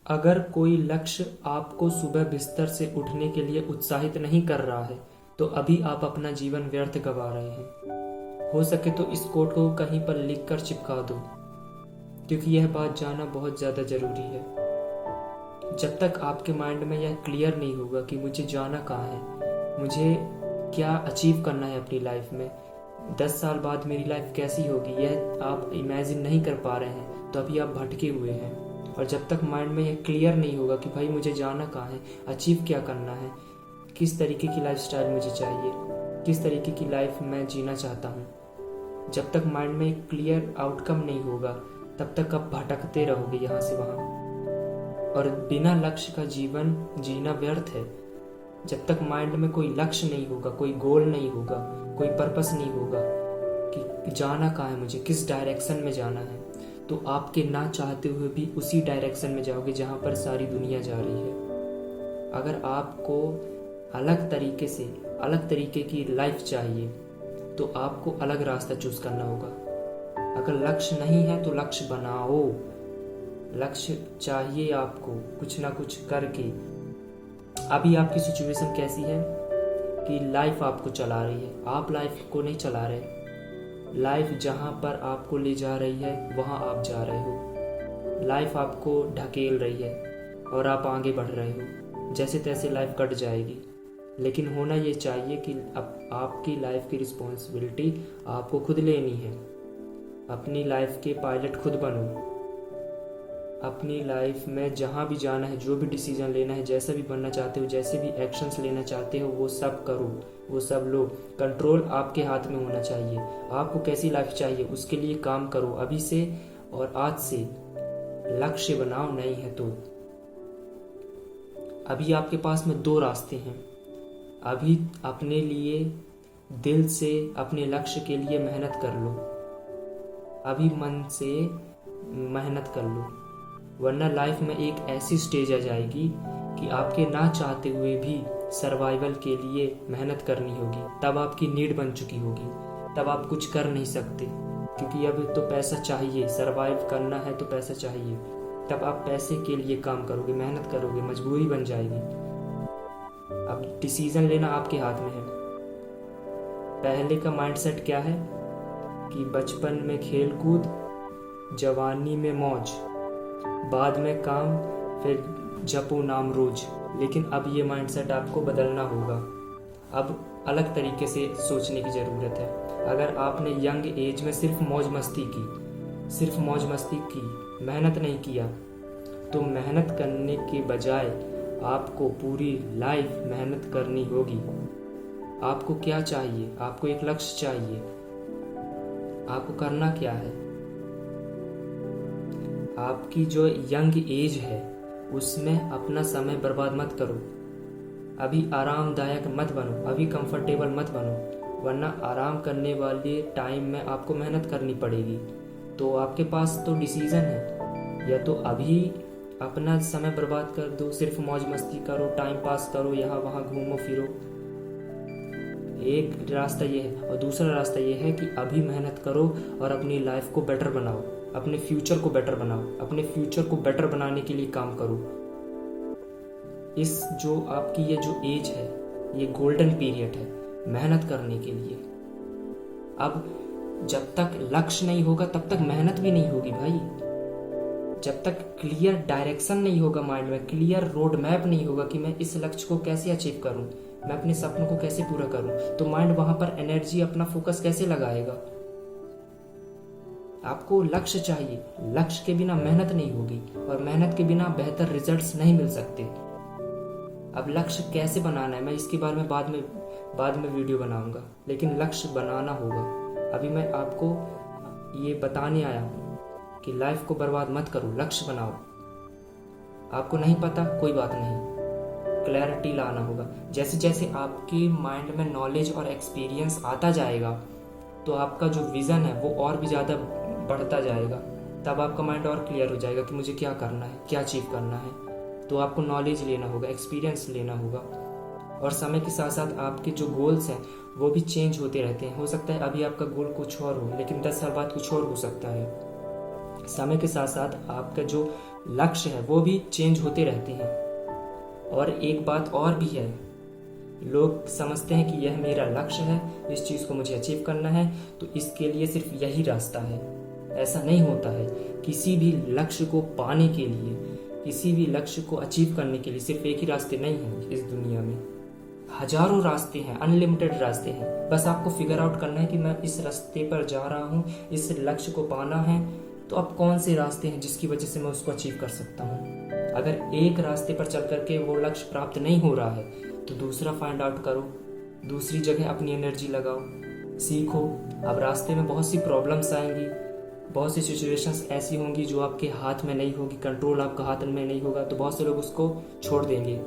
अगर कोई लक्ष्य आपको सुबह बिस्तर से उठने के लिए उत्साहित नहीं कर रहा है तो अभी आप अपना जीवन व्यर्थ गवा रहे हैं। हो सके तो इस कोट को कहीं पर लिख कर चिपका दो, क्योंकि यह बात जानना बहुत ज़्यादा ज़रूरी है। जब तक आपके माइंड में यह क्लियर नहीं होगा कि मुझे जाना कहाँ है, मुझे क्या अचीव करना है अपनी लाइफ में, 10 साल बाद मेरी लाइफ कैसी होगी, यह आप इमेजिन नहीं कर पा रहे हैं, तो अभी आप भटके हुए हैं। और जब तक माइंड में यह क्लियर नहीं होगा कि भाई मुझे जाना कहाँ है, अचीव क्या करना है, किस तरीके की लाइफस्टाइल मुझे चाहिए, किस तरीके की लाइफ मैं जीना चाहता हूँ, जब तक माइंड में एक क्लियर आउटकम नहीं होगा तब तक आप भटकते रहोगे यहाँ से वहाँ। और बिना लक्ष्य का जीवन जीना व्यर्थ है। जब तक माइंड में कोई लक्ष्य नहीं होगा, कोई गोल नहीं होगा, कोई पर्पस नहीं होगा कि जाना कहाँ है, मुझे किस डायरेक्शन में जाना है, तो आपके ना चाहते हुए भी उसी डायरेक्शन में जाओगे जहाँ पर सारी दुनिया जा रही है। अगर आपको अलग तरीके की लाइफ चाहिए तो आपको अलग रास्ता चूज करना होगा। अगर लक्ष्य नहीं है तो लक्ष्य बनाओ। लक्ष्य चाहिए आपको कुछ ना कुछ करके। अभी आपकी सिचुएशन कैसी है कि लाइफ आपको चला रही है, आप लाइफ को नहीं चला रहे। लाइफ जहाँ पर आपको ले जा रही है वहाँ आप जा रहे हो। लाइफ आपको ढकेल रही है और आप आगे बढ़ रहे हो। जैसे तैसे लाइफ कट जाएगी, लेकिन होना ये चाहिए कि अब आपकी लाइफ की रिस्पॉन्सिबिलिटी आपको खुद लेनी है। अपनी लाइफ के पायलट खुद बनो। अपनी लाइफ में जहाँ भी जाना है, जो भी डिसीजन लेना है, जैसा भी बनना चाहते हो, जैसे भी एक्शंस लेना चाहते हो, वो सब करो, वो सब लो। कंट्रोल आपके हाथ में होना चाहिए। आपको कैसी लाइफ चाहिए उसके लिए काम करो अभी से और आज से। लक्ष्य बनाओ, नहीं है तो। अभी आपके पास में 2 रास्ते हैं। अभी अपने लिए दिल से अपने लक्ष्य के लिए मेहनत कर लो। अभी मन से मेहनत कर लो, वरना लाइफ में एक ऐसी स्टेज आ जाएगी कि आपके ना चाहते हुए भी सर्वाइवल के लिए मेहनत करनी होगी। तब आपकी नीड बन चुकी होगी, तब आप कुछ कर नहीं सकते, क्योंकि अब तो पैसा चाहिए। सर्वाइव करना है तो पैसा चाहिए। तब आप पैसे के लिए काम करोगे, मेहनत करोगे, मजबूरी बन जाएगी। अब डिसीजन लेना आपके हाथ में है। पहले का माइंडसेट क्या है कि बचपन में खेल कूद, जवानी में मौज, बाद में काम, फिर जपो नाम रोज। लेकिन अब ये माइंडसेट आपको बदलना होगा। अब अलग तरीके से सोचने की ज़रूरत है। अगर आपने यंग एज में सिर्फ मौज मस्ती की, मेहनत नहीं किया, तो मेहनत करने के बजाय आपको पूरी लाइफ मेहनत करनी होगी। आपको क्या चाहिए? आपको एक लक्ष्य चाहिए। आपको करना क्या है? आपकी जो यंग एज है उसमें अपना समय बर्बाद मत करो। अभी आरामदायक मत बनो, अभी कंफर्टेबल मत बनो, वरना आराम करने वाले टाइम में आपको मेहनत करनी पड़ेगी। तो आपके पास तो डिसीजन है, या तो अभी अपना समय बर्बाद कर दो, सिर्फ मौज मस्ती करो, टाइम पास करो, यहाँ वहाँ घूमो फिरो। एक रास्ता ये है, और दूसरा रास्ता ये है कि अभी मेहनत करो और अपनी लाइफ को बेटर बनाओ, अपने फ्यूचर को बेटर बनाओ, अपने फ्यूचर को बेटर बनाने के लिए काम करो। इस जो आपकी ये जो एज है, ये गोल्डन पीरियड है मेहनत करने के लिए। अब जब तक लक्ष्य नहीं होगा तब तक मेहनत भी नहीं होगी भाई। जब तक क्लियर डायरेक्शन नहीं होगा माइंड में, क्लियर रोड मैप नहीं होगा कि मैं इस लक्ष्य को कैसे अचीव करूं, मैं अपने सपनों को कैसे पूरा करूं, तो माइंड वहां पर एनर्जी, अपना फोकस कैसे लगाएगा। आपको लक्ष्य चाहिए। लक्ष्य के बिना मेहनत नहीं होगी, और मेहनत के बिना बेहतर रिजल्ट्स नहीं मिल सकते। अब लक्ष्य कैसे बनाना है मैं इसके बारे में बाद में वीडियो बनाऊंगा, लेकिन लक्ष्य बनाना होगा। अभी मैं आपको ये बताने आया हूँ कि लाइफ को बर्बाद मत करो, लक्ष्य बनाओ। आपको नहीं पता, कोई बात नहीं, क्लैरिटी लाना होगा। जैसे जैसे आपके माइंड में नॉलेज और एक्सपीरियंस आता जाएगा तो आपका जो विजन है वो और भी ज़्यादा बढ़ता जाएगा। तब आपका माइंड और क्लियर हो जाएगा कि मुझे क्या करना है, क्या अचीव करना है। तो आपको नॉलेज लेना होगा, एक्सपीरियंस लेना होगा। और समय के साथ साथ आपके जो गोल्स हैं वो भी चेंज होते रहते हैं। हो सकता है अभी आपका गोल कुछ और हो, लेकिन 10 साल बाद कुछ और हो सकता है। समय के साथ साथ आपका जो लक्ष्य है वो भी चेंज होते रहते हैं। और एक बात और भी है, लोग समझते हैं कि यह मेरा लक्ष्य है, इस चीज़ को मुझे अचीव करना है, तो इसके लिए सिर्फ यही रास्ता है। ऐसा नहीं होता है। किसी भी लक्ष्य को पाने के लिए, किसी भी लक्ष्य को अचीव करने के लिए सिर्फ एक ही रास्ते नहीं है। इस दुनिया में हजारों रास्ते हैं, अनलिमिटेड रास्ते हैं। बस आपको फिगर आउट करना है कि मैं इस रास्ते पर जा रहा हूँ, इस लक्ष्य को पाना है, तो अब कौन से रास्ते हैं जिसकी वजह से मैं उसको अचीव कर सकता हूँ। अगर एक रास्ते पर चल करके वो लक्ष्य प्राप्त नहीं हो रहा है तो दूसरा फाइंड आउट करो, दूसरी जगह अपनी एनर्जी लगाओ, सीखो। अब रास्ते में बहुत सी प्रॉब्लम्स आएंगी, बहुत सी सिचुएशंस ऐसी होंगी जो आपके हाथ में नहीं होगी, कंट्रोल आपका हाथ में नहीं होगा, तो बहुत से लोग उसको छोड़ देंगे।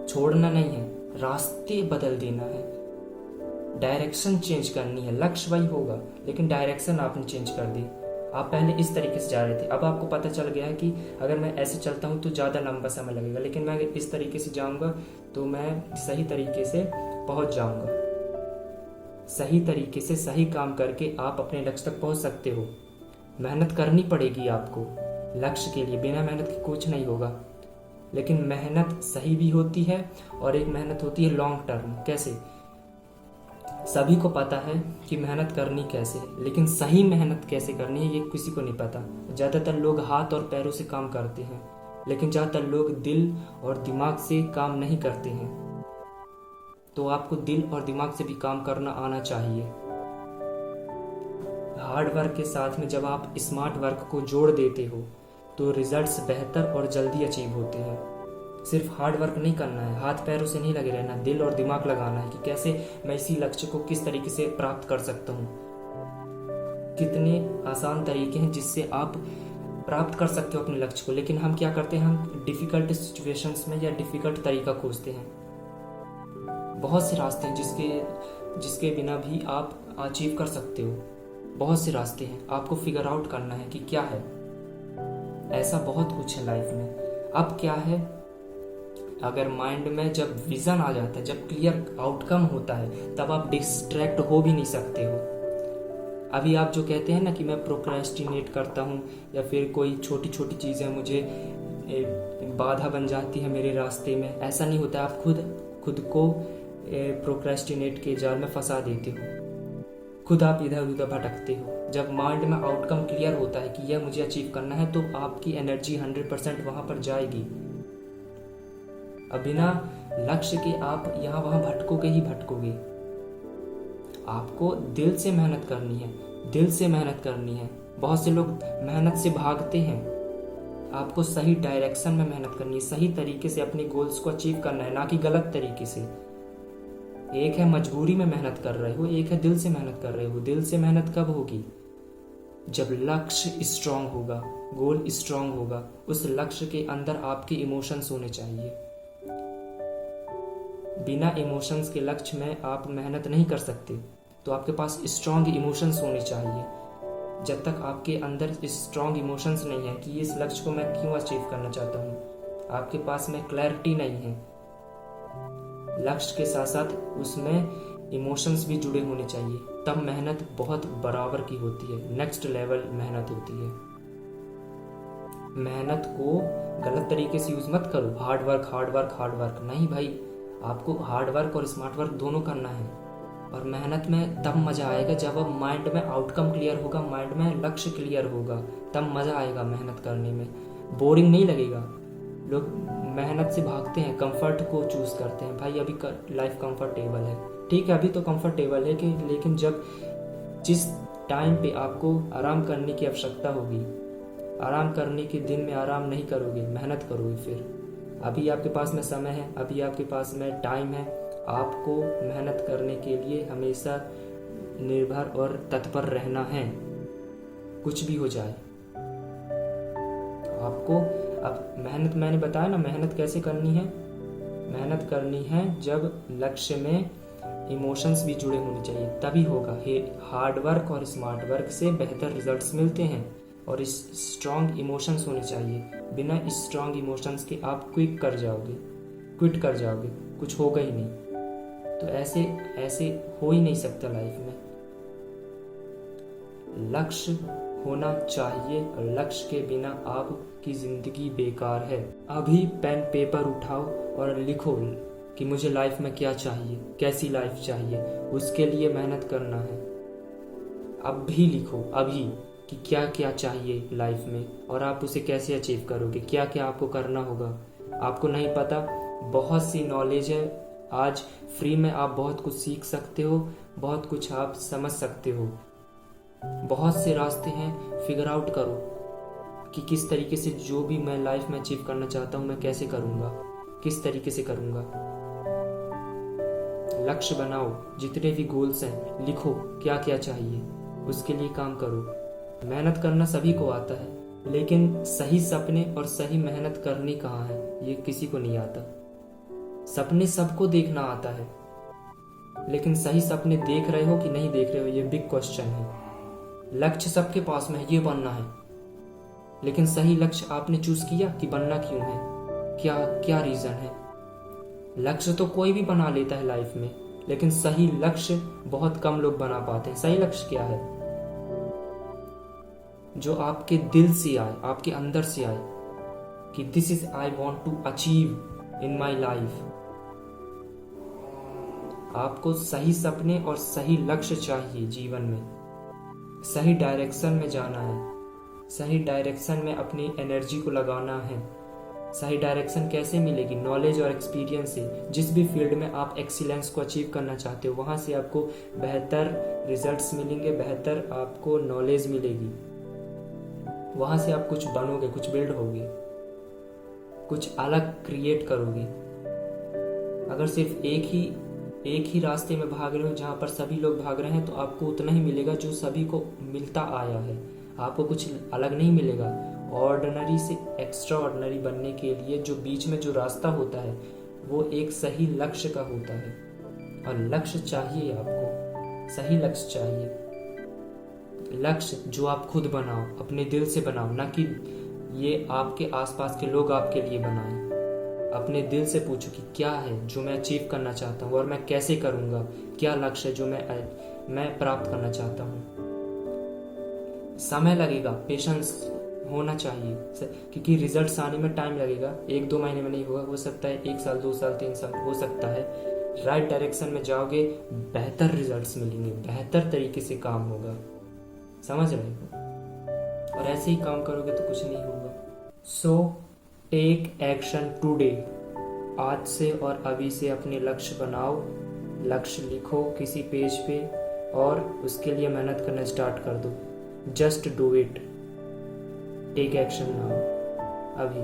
छोड़ना नहीं है, रास्ते बदल देना है, डायरेक्शन चेंज करनी है। लक्ष्य वही होगा लेकिन डायरेक्शन आपने चेंज कर दी। आप पहले इस तरीके से जा रहे थे, अब आपको पता चल गया है कि अगर मैं ऐसे चलता हूँ तो ज़्यादा लंबा समय लगेगा, लेकिन मैं अगर इस तरीके से जाऊँगा तो मैं सही तरीके से पहुँच जाऊँगा। सही तरीके से सही काम करके आप अपने लक्ष्य तक पहुँच सकते हो। मेहनत करनी पड़ेगी आपको लक्ष्य के लिए, बिना मेहनत के कुछ नहीं होगा। लेकिन मेहनत सही भी होती है और एक मेहनत होती है लॉन्ग टर्म। कैसे? सभी को पता है कि मेहनत करनी कैसे है, लेकिन सही मेहनत कैसे करनी है ये किसी को नहीं पता। ज़्यादातर लोग हाथ और पैरों से काम करते हैं, लेकिन ज़्यादातर लोग दिल और दिमाग से काम नहीं करते हैं। तो आपको दिल और दिमाग से भी काम करना आना चाहिए। हार्ड वर्क के साथ में जब आप स्मार्ट वर्क को जोड़ देते हो तो रिजल्ट्स बेहतर और जल्दी अचीव होते हैं। सिर्फ हार्ड वर्क नहीं करना है, हाथ पैरों से नहीं लगे रहना, दिल और दिमाग लगाना है कि कैसे मैं इसी लक्ष्य को किस तरीके से प्राप्त कर सकता हूँ। कितने आसान तरीके हैं जिससे आप प्राप्त कर सकते हो अपने लक्ष्य को, लेकिन हम क्या करते हैं, हम डिफिकल्ट सिचुएशंस में या डिफिकल्ट तरीका खोजते हैं। बहुत से रास्ते हैं जिसके बिना भी आप अचीव कर सकते हो। बहुत से रास्ते हैं, आपको फिगर आउट करना है कि क्या है। ऐसा बहुत कुछ है लाइफ में। अब क्या है, अगर माइंड में जब विजन आ जाता है, जब क्लियर आउटकम होता है, तब आप डिस्ट्रैक्ट हो भी नहीं सकते हो। अभी आप जो कहते हैं ना कि मैं प्रोक्रेस्टिनेट करता हूँ या फिर कोई छोटी छोटी चीज़ें मुझे बाधा बन जाती है मेरे रास्ते में, ऐसा नहीं होता। आप खुद को प्रोक्रेस्टिनेट के जाल में फंसा देते हो, खुद आप इधर उधर भटकते हो। जब माइंड में आउटकम क्लियर होता है कि यह मुझे अचीव करना है, तो आपकी एनर्जी 100% वहाँ पर जाएगी। अब बिना लक्ष्य के आप यहाँ वहाँ भटकोगे ही भटकोगे। आपको दिल से मेहनत करनी है, दिल से मेहनत करनी है। बहुत से लोग मेहनत से भागते हैं। आपको सही डायरेक्शन में मेहनत करनी है, सही तरीके से अपने गोल्स को अचीव करना है, ना कि गलत तरीके से। एक है मजबूरी में मेहनत कर रहे हो, एक है दिल से मेहनत कर रहे हो। दिल से मेहनत कब होगी? जब लक्ष्य स्ट्रांग होगा, गोल स्ट्रांग होगा। उस लक्ष्य के अंदर आपके इमोशंस होने चाहिए। बिना इमोशंस के लक्ष्य में आप मेहनत नहीं कर सकते, तो आपके पास स्ट्रांग इमोशंस होने चाहिए। जब तक आपके अंदर स्ट्रांग इमोशंस नहीं है कि इस लक्ष्य को मैं क्यों अचीव करना चाहता हूँ, आपके पास में क्लैरिटी नहीं है, लक्ष्य के साथ साथ उसमें इमोशंस भी जुड़े होने चाहिए, तब मेहनत बहुत बराबर की होती है, नेक्स्ट लेवल मेहनत होती है। मेहनत को गलत तरीके से यूज मत करो। Hard work hard work hard work नहीं भाई, आपको हार्ड वर्क और स्मार्ट वर्क दोनों करना है। और मेहनत में तब मजा आएगा जब अब माइंड में आउटकम क्लियर होगा, माइंड में लक्ष्य क्लियर होगा, तब मजा आएगा मेहनत करने में। बोरिंग नहीं लगेगा। लोग मेहनत से भागते हैं, कंफर्ट को चूज करते हैं। भाई अभी लाइफ कंफर्टेबल है, ठीक है अभी तो कंफर्टेबल है कि, लेकिन जब जिस टाइम पे आपको आराम करने की आवश्यकता होगी, आराम करने के दिन में आराम नहीं करोगे, मेहनत करोगे। फिर अभी आपके पास में समय है, अभी आपके पास में टाइम है, आपको मेहनत करने के लिए हमेशा निर्भर और तत्पर रहना है, कुछ भी हो जाए। आपको अब मेहनत, मैंने बताया ना मेहनत कैसे करनी है। मेहनत करनी है जब लक्ष्य में इमोशंस भी जुड़े होने चाहिए, तभी होगा। हार्ड वर्क और स्मार्ट वर्क से बेहतर रिजल्ट्स मिलते हैं, और इस स्ट्रॉन्ग इमोशंस होने चाहिए। बिना स्ट्रॉन्ग इमोशंस के आप क्विट कर जाओगे, कुछ होगा ही नहीं। तो ऐसे हो ही नहीं सकता लाइफ में। लक्ष्य होना चाहिए, और लक्ष्य के बिना आप कि जिंदगी बेकार है। अभी पेन पेपर उठाओ और लिखो कि मुझे लाइफ में क्या चाहिए, कैसी लाइफ चाहिए, उसके लिए मेहनत करना है। अब भी लिखो अभी कि क्या क्या चाहिए लाइफ में और आप उसे कैसे अचीव करोगे, क्या क्या आपको करना होगा। आपको नहीं पता, बहुत सी नॉलेज है आज फ्री में, आप बहुत कुछ सीख सकते हो, बहुत कुछ आप समझ सकते हो। बहुत से रास्ते हैं, फिगर आउट करो कि किस तरीके से जो भी मैं लाइफ में अचीव करना चाहता हूँ मैं कैसे करूँगा, किस तरीके से करूँगा। लक्ष्य बनाओ, जितने भी गोल्स हैं लिखो क्या क्या चाहिए, उसके लिए काम करो। मेहनत करना सभी को आता है, लेकिन सही सपने और सही मेहनत करनी कहाँ है ये किसी को नहीं आता। सपने सबको देखना आता है, लेकिन सही सपने देख रहे हो कि नहीं देख रहे हो ये बिग क्वेश्चन है। लक्ष्य सबके पास में है, ये बनना है, लेकिन सही लक्ष्य आपने चूज किया कि बनना क्यों है, क्या क्या रीजन है। लक्ष्य तो कोई भी बना लेता है लाइफ में, लेकिन सही लक्ष्य बहुत कम लोग बना पाते हैं। सही लक्ष्य क्या है? जो आपके दिल से आए, आपके अंदर से आए कि this is I want to achieve in my life. आपको सही सपने और सही लक्ष्य चाहिए जीवन में। सही डायरेक्शन में जाना है, सही डायरेक्शन में अपनी एनर्जी को लगाना है। सही डायरेक्शन कैसे मिलेगी? नॉलेज और एक्सपीरियंस से। जिस भी फील्ड में आप एक्सीलेंस को अचीव करना चाहते हो वहां से आपको बेहतर रिजल्ट्स मिलेंगे, बेहतर आपको नॉलेज मिलेगी। वहां से आप कुछ बनोगे, कुछ बिल्ड होगे, कुछ अलग क्रिएट करोगे। अगर सिर्फ एक ही रास्ते में भाग रहे हो जहां पर सभी लोग भाग रहे हैं तो आपको उतना ही मिलेगा जो सभी को मिलता आया है। आपको कुछ अलग नहीं मिलेगा। ऑर्डिनरी से एक्स्ट्रा ऑर्डिनरी बनने के लिए जो बीच में जो रास्ता होता है वो एक सही लक्ष्य का होता है। और लक्ष्य चाहिए आपको, सही लक्ष्य चाहिए। लक्ष्य जो आप खुद बनाओ, अपने दिल से बनाओ, ना कि ये आपके आसपास के लोग आपके लिए बनाएं। अपने दिल से पूछो कि क्या है जो मैं अचीव करना चाहता हूँ और मैं कैसे करूँगा, क्या लक्ष्य है जो मैं प्राप्त करना चाहता हूँ। समय लगेगा, पेशेंस होना चाहिए, क्योंकि रिजल्ट्स आने में टाइम लगेगा। 1-2 महीने में नहीं होगा, हो सकता है 1 साल, 2 साल, 3 साल हो सकता है। राइट डायरेक्शन में जाओगे, बेहतर रिजल्ट्स मिलेंगे, बेहतर तरीके से काम होगा। समझ रहे हो? और ऐसे ही काम करोगे तो कुछ नहीं होगा। So take action today. आज से और अभी से अपने लक्ष्य बनाओ, लक्ष्य लिखो किसी पेज पे और उसके लिए मेहनत करना स्टार्ट कर दो। Just do it, take action now, अभी।